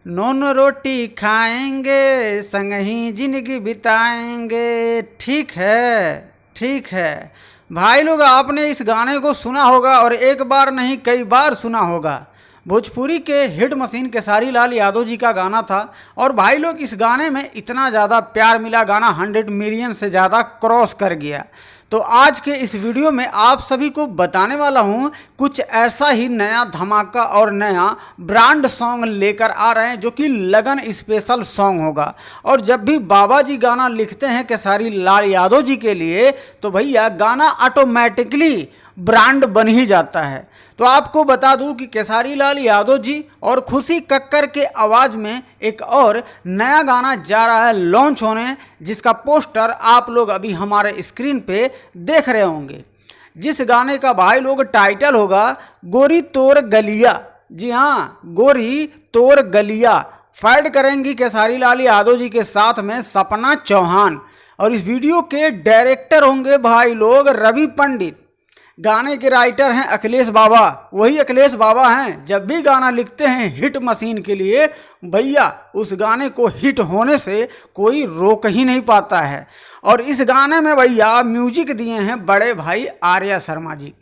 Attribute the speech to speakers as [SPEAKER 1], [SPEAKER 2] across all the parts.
[SPEAKER 1] नून रोटी खाएंगे संग ही जिंदगी बिताएंगे। ठीक है, ठीक है भाई लोग, आपने इस गाने को सुना होगा और एक बार नहीं कई बार सुना होगा। भोजपुरी के हिट मशीन केसारी लाल यादव जी का गाना था और भाई लोग इस गाने में इतना ज़्यादा प्यार मिला, गाना 100 मिलियन से ज़्यादा क्रॉस कर गया। तो आज के इस वीडियो में आप सभी को बताने वाला हूं कुछ ऐसा ही नया धमाका और नया ब्रांड सॉन्ग लेकर आ रहे हैं जो कि लगन स्पेशल सॉन्ग होगा। और जब भी बाबा जी गाना लिखते हैं केसारी लाल यादव जी के लिए तो भैया गाना ऑटोमेटिकली ब्रांड बन ही जाता है। तो आपको बता दूं कि केसारी लाल यादव जी और खुशी कक्कर के आवाज़ में एक और नया गाना जा रहा है लॉन्च होने, जिसका पोस्टर आप लोग अभी हमारे स्क्रीन पे देख रहे होंगे। जिस गाने का भाई लोग टाइटल होगा गोरी तोर गलिया। जी हाँ, गोरी तोर गलिया। फाइट करेंगी केसारी लाल यादव जी के साथ में सपना चौहान और इस वीडियो के डायरेक्टर होंगे भाई लोग रवि पंडित। गाने के राइटर हैं अखिलेश बाबा। वही अखिलेश बाबा हैं, जब भी गाना लिखते हैं हिट मशीन के लिए भैया उस गाने को हिट होने से कोई रोक ही नहीं पाता है। और इस गाने में भैया म्यूजिक दिए हैं बड़े भाई आर्या शर्मा जी।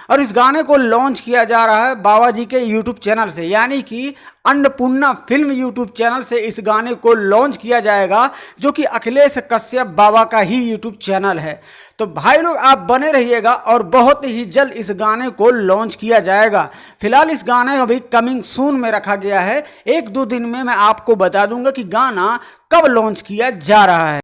[SPEAKER 1] और इस गाने को लॉन्च किया जा रहा है बाबा जी के यूट्यूब चैनल से, यानी कि अन्नपूर्णा फिल्म यूट्यूब चैनल से इस गाने को लॉन्च किया जाएगा, जो कि अखिलेश कश्यप बाबा का ही यूट्यूब चैनल है। तो भाई लोग आप बने रहिएगा और बहुत ही जल्द इस गाने को लॉन्च किया जाएगा। फिलहाल इस गाने को अभी कमिंग सून में रखा गया है। 1-2 दिन में मैं आपको बता दूंगा कि गाना कब लॉन्च किया जा रहा है।